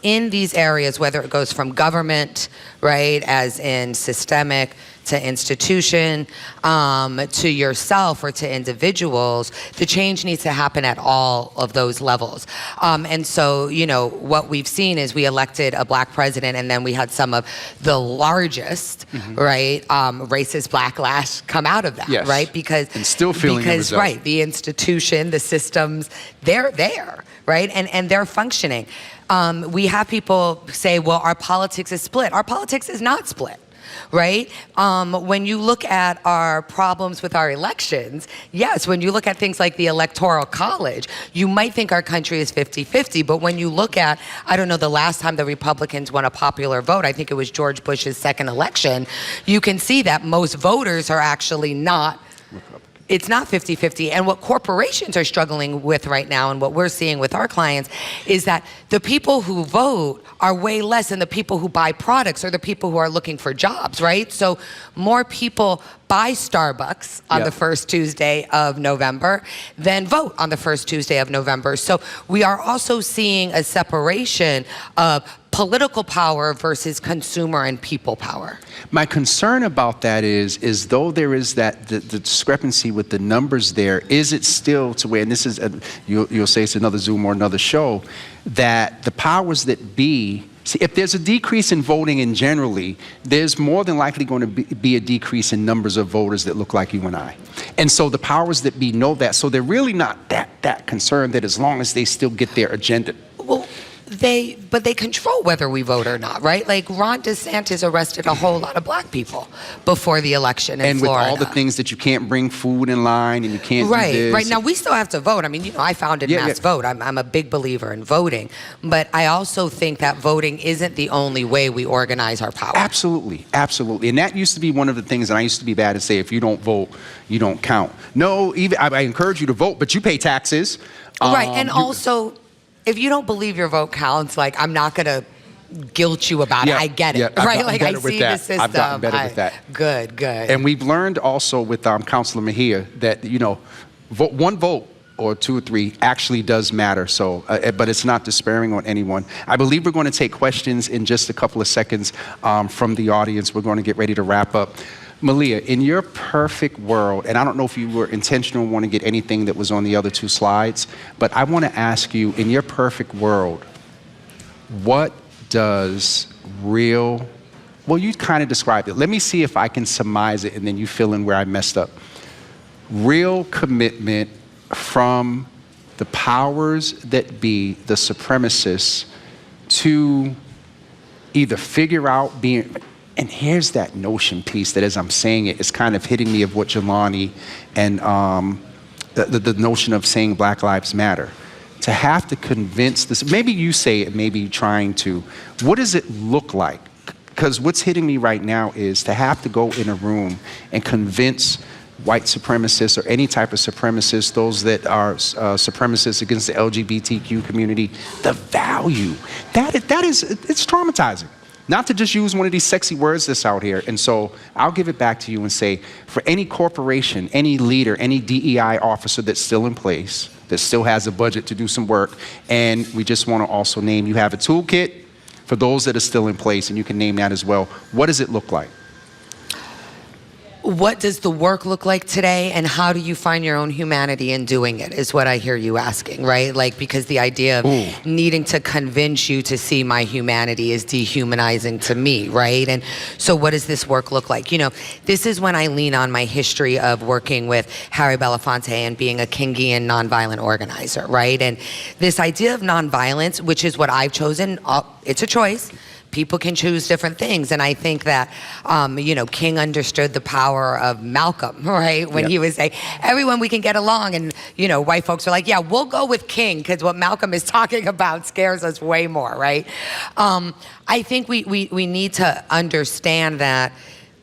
in these areas, whether it goes from government, right, as in systemic, to institution, to yourself or to individuals, the change needs to happen at all of those levels. And so, you know, what we've seen is we elected a black president, and then we had some of the largest, right, racist backlash come out of that, Yes. right? Because And still feeling the result. right, the institution, the systems, they're there, right, and they're functioning. We have people say, well, our politics is split. Our politics is not split. Right? When you look at our problems with our elections, yes, when you look at things like the Electoral College, you might think our country is 50-50, but when you look at, I don't know, the last time the Republicans won a popular vote, I think it was George Bush's second election, you can see that most voters are actually not it's not 50-50. And what corporations are struggling with right now, and what we're seeing with our clients, is that the people who vote are way less than the people who buy products or the people who are looking for jobs, right? So more people buy Starbucks on the first Tuesday of November than vote on the first Tuesday of November. So we are also seeing a separation of political power versus consumer and people power. My concern about that is though there is that the discrepancy with the numbers there, is it still to where, and this is, you'll say it's another Zoom or another show, that the powers that be, see, if there's a decrease in voting in generally, there's more than likely going to be a decrease in numbers of voters that look like you and I. And so the powers that be know that, so they're really not that concerned that as long as they still get their agenda. Well, but they control whether we vote or not, right? Like Ron DeSantis arrested a whole lot of black people before the election in Florida. And with all the things that you can't bring food in line and you can't do this. Right. Now we still have to vote. I mean, you know, I founded Mass Vote. I'm a big believer in voting, but I also think that voting isn't the only way we organize our power. Absolutely. And that used to be one of the things that I used to be bad to say, if you don't vote, you don't count. No, even I encourage you to vote, but you pay taxes. Right, and also, if you don't believe your vote counts, like, I'm not going to guilt you about it. I get it, right? Like, I see the system. I've gotten better with that. Good. And we've learned also with Councilor Mejia that, you know, one vote or two or three actually does matter. So, but it's not despairing on anyone. I believe we're going to take questions in just a couple of seconds from the audience. We're going to get ready to wrap up. Malia, in your perfect world, and I don't know if you were intentional and want to get anything that was on the other two slides, but I want to ask you, in your perfect world, what does real, well, you kind of described it. Let me see if I can surmise it and then you fill in where I messed up. Real commitment from the powers that be, the supremacists, to either figure out being, and here's that notion piece that as I'm saying it, it's kind of hitting me of what Jelani and the notion of saying Black Lives Matter. To have to convince this, maybe you say it, maybe trying to, what does it look like? Because what's hitting me right now is to have to go in a room and convince white supremacists or any type of supremacists, those that are supremacists against the LGBTQ community, the value. That is, it's traumatizing. Not to just use one of these sexy words that's out here. And so I'll give it back to you and say, for any corporation, any leader, any DEI officer that's still in place, that still has a budget to do some work, and we just want to also name, you have a toolkit for those that are still in place, and you can name that as well. What does it look like? What does the work look like today, and how do you find your own humanity in doing it, is what I hear you asking, right? Like, because the idea of needing to convince you to see my humanity is dehumanizing to me, right? And so what does this work look like? You know, this is when I lean on my history of working with Harry Belafonte and being a Kingian nonviolent organizer, right? And this idea of nonviolence, which is what I've chosen, it's a choice. People can choose different things. And I think that, you know, King understood the power of Malcolm, right? When he was saying, everyone, we can get along. And, you know, white folks are like, yeah, we'll go with King, because what Malcolm is talking about scares us way more, right? I think we need to understand that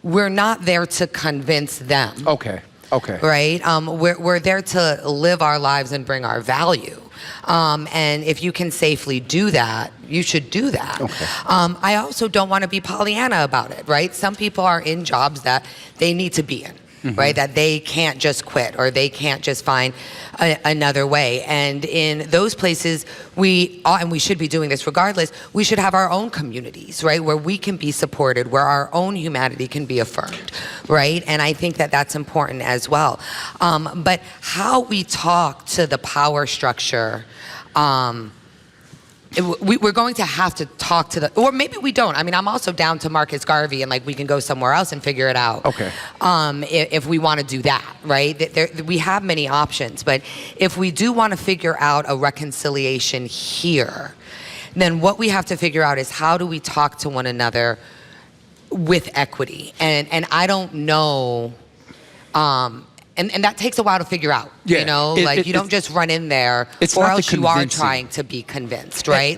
we're not there to convince them. Okay. Right? We're there to live our lives and bring our value. And if you can safely do that, you should do that. Okay. I also don't want to be Pollyanna about it, right? Some people are in jobs that they need to be in, right? That they can't just quit or they can't just find another way. And in those places, and we should be doing this regardless, we should have our own communities, right? Where we can be supported, where our own humanity can be affirmed, right? And I think that that's important as well. But how we talk to the power structure, we're going to have to talk to or maybe we don't. I mean, I'm also down to Marcus Garvey and like we can go somewhere else and figure it out. Okay. If we want to do that, right? We have many options, but if we do want to figure out a reconciliation here, then what we have to figure out is how do we talk to one another with equity? And I don't know. And that takes a while to figure out, Yeah, you know, you don't just run in there, or else you are trying to be convinced, right?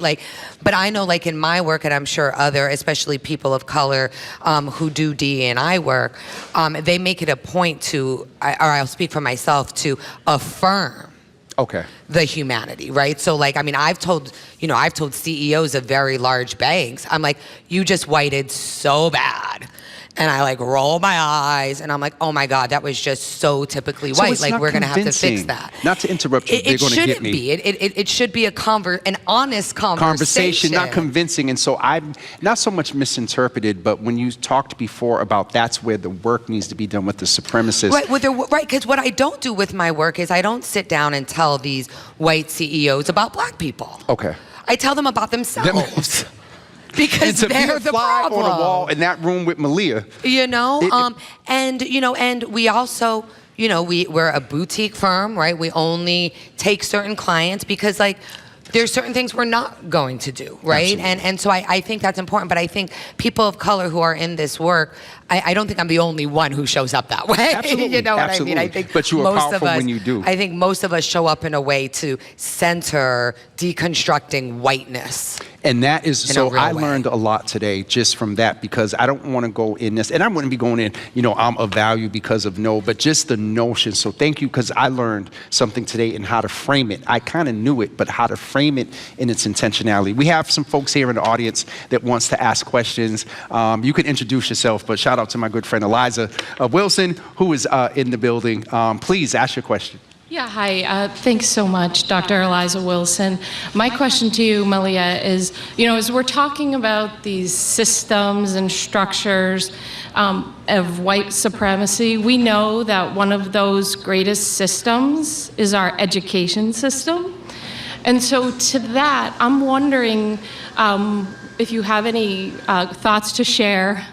But I know, like in my work, and I'm sure other, especially people of color who do DE&I work, they make it a point to, or I'll speak for myself, to affirm the humanity, right? So like, I mean, I've told CEOs of very large banks, I'm like, you just whited so bad. And I like roll my eyes and I'm like, oh my God, that was just so typically white. Like we're gonna have to fix that. Not to interrupt you, they're gonna get me. It should be an honest conversation. Not convincing. And so I'm not so much misinterpreted, but when you talked before about that's where the work needs to be done with the supremacists. Right, because what I don't do with my work is I don't sit down and tell these white CEOs about black people. Okay. I tell them about themselves. Because they're the problem. On the wall in that room with Malia. You know, and we also, we're a boutique firm, right? We only take certain clients because like there's certain things we're not going to do, right? And so I think that's important, but I think people of color who are in this work, I don't think I'm the only one who shows up that way. Absolutely. You know what Absolutely. I mean? I think but you are powerful when you do. I think most of us show up in a way to center deconstructing whiteness. And that is, so I learned a lot today just from that, because I don't want to go in this, and I wouldn't be going in, I'm of value because of but just the notion. So thank you, because I learned something today in how to frame it. I kind of knew it, but how to frame it in its intentionality. We have some folks here in the audience that wants to ask questions. You can introduce yourself, but shout out to my good friend Eliza Wilson, who is in the building. Please ask your question. Yeah, hi. Thanks so much, Dr. Eliza Wilson. My question to you, Malia, is, as we're talking about these systems and structures of white supremacy, we know that one of those greatest systems is our education system. And so to that, I'm wondering if you have any thoughts to share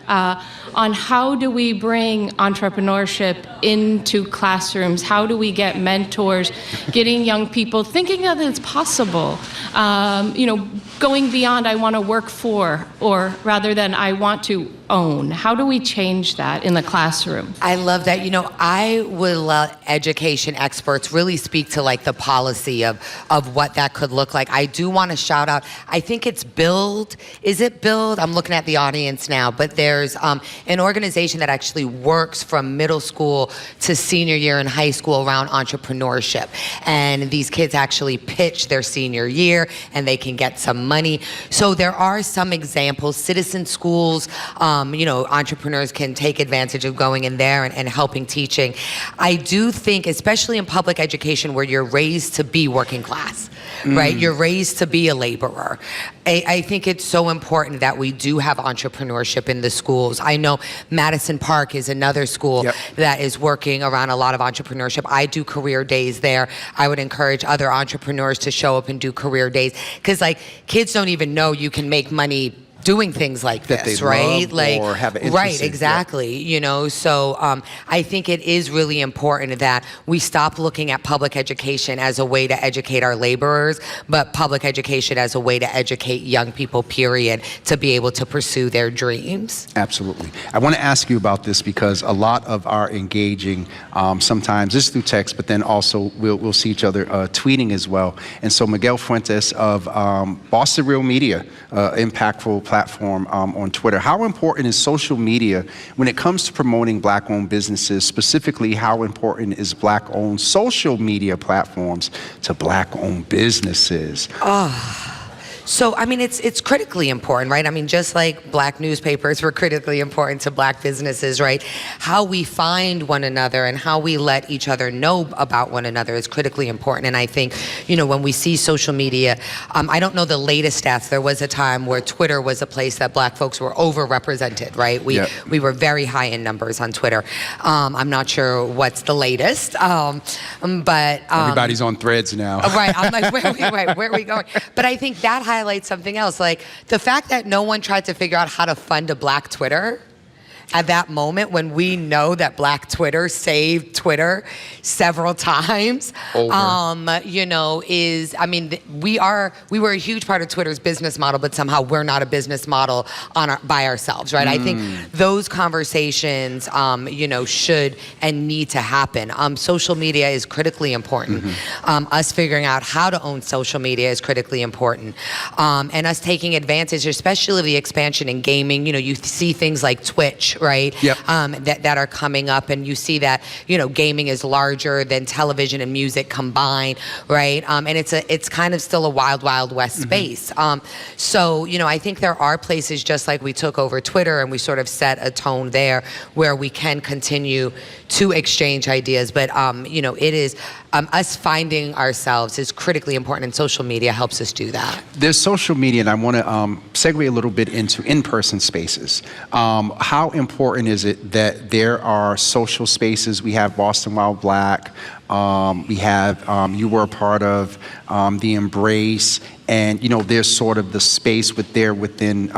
on how do we bring entrepreneurship into classrooms? How do we get mentors, getting young people thinking that it's possible? Going beyond I want to work for, or rather than I want to own. How do we change that in the classroom? I love that. I would let education experts really speak to like the policy of what that could look like. I do want to shout out, I think it's Build. Is it Build? I'm looking at the audience now, but there's an organization that actually works from middle school to senior year in high school around entrepreneurship. And these kids actually pitch their senior year and they can get some money. So there are some examples. Citizen schools, entrepreneurs can take advantage of going in there and helping teaching. I do think, especially in public education where you're raised to be working class, right? You're raised to be a laborer. I think it's so important that we do have entrepreneurship in the schools. I know Madison Park is another school that is working around a lot of entrepreneurship. I do career days there. I would encourage other entrepreneurs to show up and do career days, because like kids don't even know you can make money doing things like that this, they right? Love or have an interest right, in. exactly. So I think it is really important that we stop looking at public education as a way to educate our laborers, but public education as a way to educate young people, period, to be able to pursue their dreams. Absolutely. I want to ask you about this because a lot of our engaging, sometimes this is through text, but then also we'll see each other tweeting as well. And so Miguel Fuentes of Boston Real Media, impactful platform on Twitter. How important is social media when it comes to promoting Black-owned businesses? Specifically, how important is Black-owned social media platforms to Black-owned businesses? So, I mean, it's critically important, right? I mean, just like Black newspapers were critically important to Black businesses, right? How we find one another and how we let each other know about one another is critically important. And I think, when we see social media, I don't know the latest stats. There was a time where Twitter was a place that Black folks were overrepresented, right? We were very high in numbers on Twitter. I'm not sure what's the latest, but everybody's on Threads now. Right. I'm like, where are we going? But I think that highlights something else. Like the fact that no one tried to figure out how to fund a Black Twitter at that moment, when we know that Black Twitter saved Twitter several times, we were a huge part of Twitter's business model, but somehow we're not a business model by ourselves, right? I think those conversations, should and need to happen. Social media is critically important. Us figuring out how to own social media is critically important, and us taking advantage, especially of the expansion in gaming. You see things like Twitch, right? Yep. That are coming up, and you see that gaming is larger than television and music combined, right? And it's kind of still a wild west space. So I think there are places, just like we took over Twitter and we sort of set a tone there, where we can continue to exchange ideas. But it is us finding ourselves is critically important, and social media helps us do that. There's social media, and I want to segue a little bit into in-person spaces. How important is it that there are social spaces? We have Boston While Black. We have, you were a part of the Embrace, and there's sort of the space within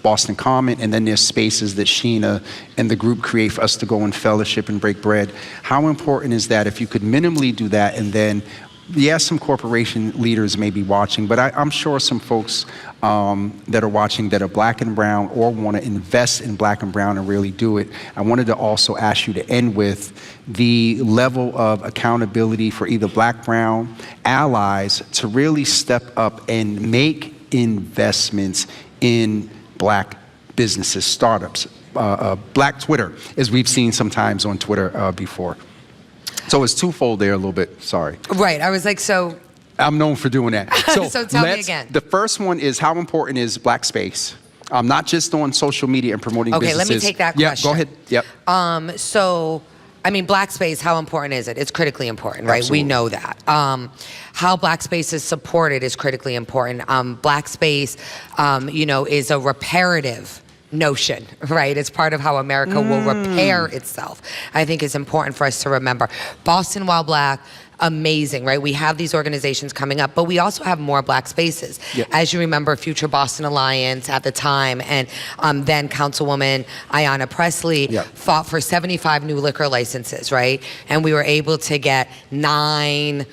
Boston Common, and then there's spaces that Sheena and the group create for us to go and fellowship and break bread. How important is that if you could minimally do that, and then, yes, some corporation leaders may be watching, but I'm sure some folks that are watching that are Black and brown or want to invest in Black and brown and really do it. I wanted to also ask you to end with the level of accountability for either Black, brown allies to really step up and make investments in Black businesses, startups, Black Twitter, as we've seen sometimes on Twitter before. So it's twofold there a little bit, sorry. Right, I was like, so. I'm known for doing that. So tell me again. The first one is, how important is Black space? Not just on social media and promoting businesses. Okay, let me take that question. Yeah, go ahead, yep. So, Black space, how important is it? It's critically important, right? Absolutely. We know that. How Black space is supported is critically important. Black space, is a reparative notion, right? It's part of how America will repair itself. I think it's important for us to remember. Boston While Black, amazing, right? We have these organizations coming up, but we also have more Black spaces. Yep. As you remember, Future Boston Alliance at the time, and then Councilwoman Ayanna Pressley fought for 75 new liquor licenses, right? And we were able to get 9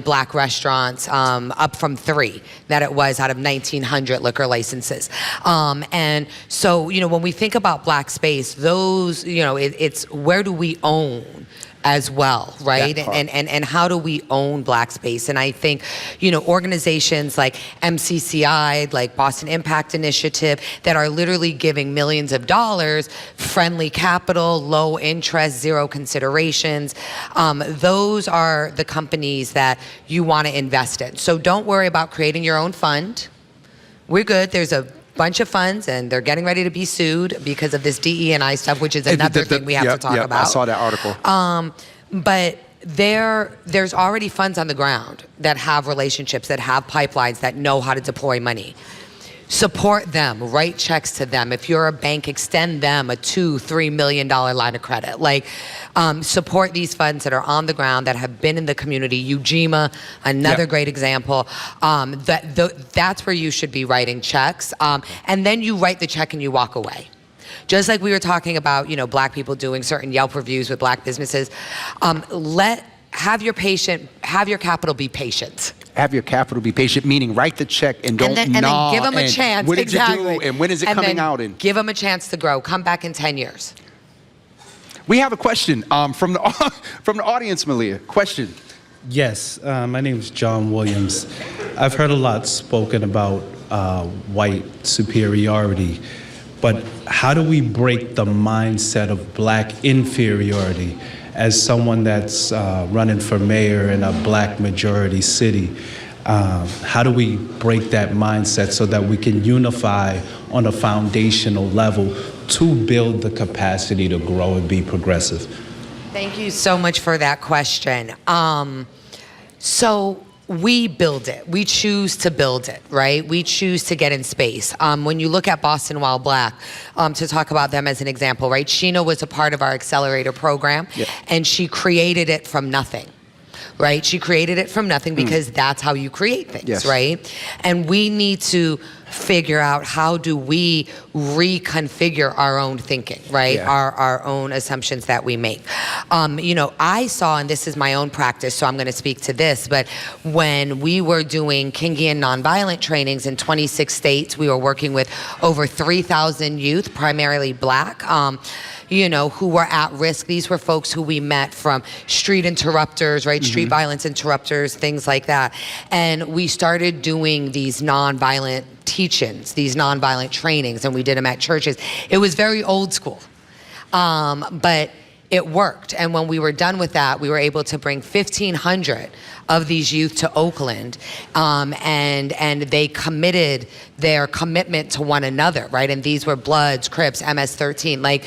Black restaurants, up from 3 that it was out of 1,900 liquor licenses. And so, when we think about Black space, those, it's where do we own as well, right? And how do we own Black space? And I think, organizations like MCCI, like Boston Impact Initiative, that are literally giving millions of dollars, friendly capital, low interest, zero considerations, those are the companies that you want to invest in. So don't worry about creating your own fund. We're good. There's a bunch of funds, and they're getting ready to be sued because of this DE&I stuff, which is another thing we have to talk about. I saw that article. But there's already funds on the ground that have relationships, that have pipelines, that know how to deploy money. Support them, write checks to them. If you're a bank, extend them a $2-3 million line of credit. Support these funds that are on the ground, that have been in the community. Ujima, another great example. That's where you should be writing checks. And then you write the check and you walk away. Just like we were talking about, Black people doing certain Yelp reviews with Black businesses. Have your capital be patient. Have your capital be patient, meaning write the check and don't and then give them a chance. What did exactly. you do, and when is it coming out? And give them a chance to grow. Come back in 10 years. We have a question from the audience, Malia. Question. Yes, my name is John Williams. I've heard a lot spoken about white superiority, but how do we break the mindset of Black inferiority? As someone that's running for mayor in a Black majority city, How do we break that mindset so that we can unify on a foundational level to build the capacity to grow and be progressive? Thank you so much for that question. So we build it. We choose to build it, right? We choose to get in space. When you look at Boston While Black, to talk about them as an example, right? Sheena was a part of our accelerator program, and she created it from nothing. Right? She created it from nothing because that's how you create things, right? And we need to figure out how do we reconfigure our own thinking, right? Our own assumptions that we make. You know, I saw, and this is my own practice, so I'm going to speak to this, but when we were doing Kingian nonviolent trainings in 26 states, we were working with over 3,000 youth, primarily Black, you know, who were at risk. These were folks who we met from street interrupters, right? Street violence interrupters, things like that. And we started doing these nonviolent teach-ins, these nonviolent trainings, and we did them at churches. It was very old school, but it worked. And when we were done with that, we were able to bring 1,500 of these youth to Oakland, and they committed their commitment to one another, right? And these were Bloods, Crips, MS-13, like,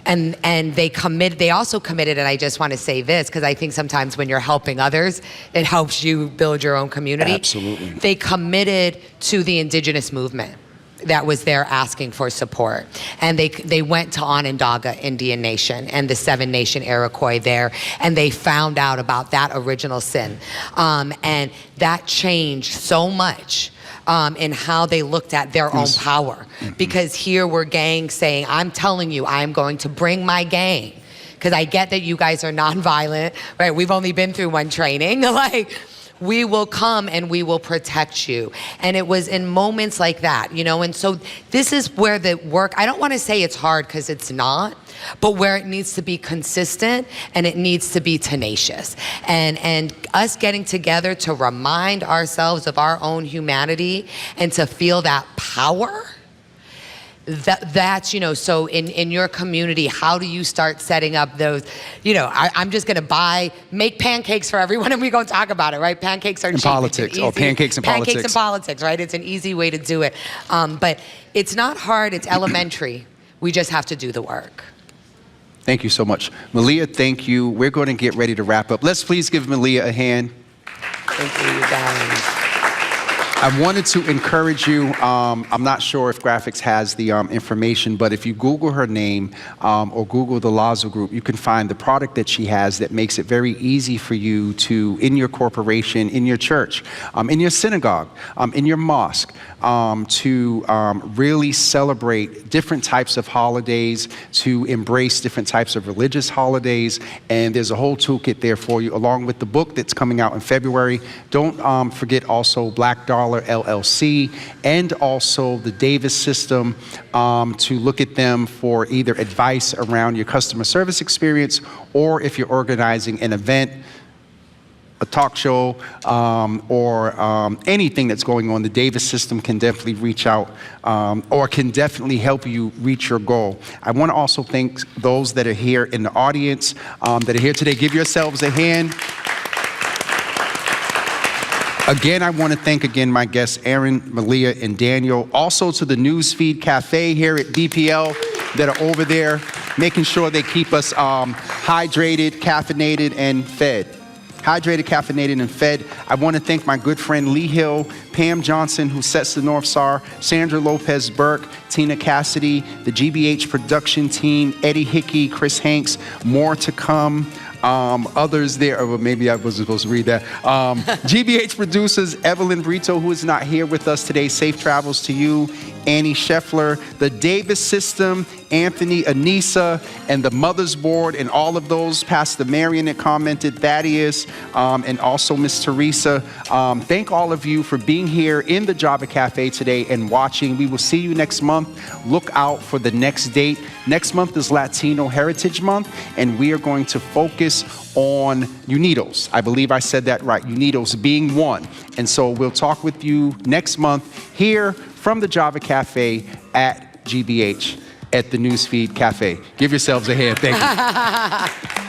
and they also committed, and I just want to say this, because I think sometimes when you're helping others, it helps you build your own community. Absolutely. They committed to the indigenous movement that was there asking for support. And they went to Onondaga Indian Nation and the Seven Nation Iroquois there, and they found out about that original sin. And that changed so much in how they looked at their own power. Because here were gangs saying, I'm telling you, I'm going to bring my gang. Because I get that you guys are nonviolent, right? We've only been through one training. Like, we will come and we will protect you. And it was in moments like that, you know? And so this is where the work, I don't want to say it's hard because it's not, but where it needs to be consistent and it needs to be tenacious. And us getting together to remind ourselves of our own humanity and to feel that power, that's, you know, so in your community, how do you start setting up those, you know, I'm just going to make pancakes for everyone and we're going to talk about it, right? Pancakes are cheap. Politics. Oh, pancakes and politics. Pancakes and politics, right? It's an easy way to do it. But it's not hard. It's elementary. We just have to do the work. Thank you so much. Malia, thank you. We're going to get ready to wrap up. Let's please give Malia a hand. Thank you, you guys. I wanted to encourage you, I'm not sure if Graphics has the information, but if you Google her name or Google the Lazu Group, you can find the product that she has that makes it very easy for you to, in your corporation, in your church, in your synagogue, in your mosque, to really celebrate different types of holidays, to embrace different types of religious holidays, and there's a whole toolkit there for you, along with the book that's coming out in February. Don't forget also Black Dollar LLC and also the Davis system, to look at them for either advice around your customer service experience, or if you're organizing an event, a talk show, or anything that's going on, the Davis system can definitely reach out or can definitely help you reach your goal. I want to also thank those that are here in the audience that are here today. Give yourselves a hand. Again, I want to thank my guests, Errin, Malia, and Daniel. Also to the Newsfeed Cafe here at BPL that are over there, making sure they keep us hydrated, caffeinated, and fed. Hydrated, caffeinated, and fed. I want to thank my good friend Lee Hill, Pam Johnson, who sets the North Star, Sandra Lopez Burke, Tina Cassidy, the GBH production team, Eddie Hickey, Chris Hanks, more to come. Others there, or maybe I wasn't supposed to read that. GBH producers, Evelyn Brito, who is not here with us today. Safe travels to you. Annie Scheffler, the Davis system, Anthony, Anissa, and the Mother's Board, and all of those, Pastor Marion that commented, Thaddeus, and also Miss Teresa. Thank all of you for being here in the Java Cafe today and watching. We will see you next month. Look out for the next date. Next month is Latino Heritage Month, and we are going to focus on UNIDOS. I believe I said that right, UNIDOS being one. And so we'll talk with you next month here from the Java Cafe at GBH at the Newsfeed Cafe. Give yourselves a hand. Thank you.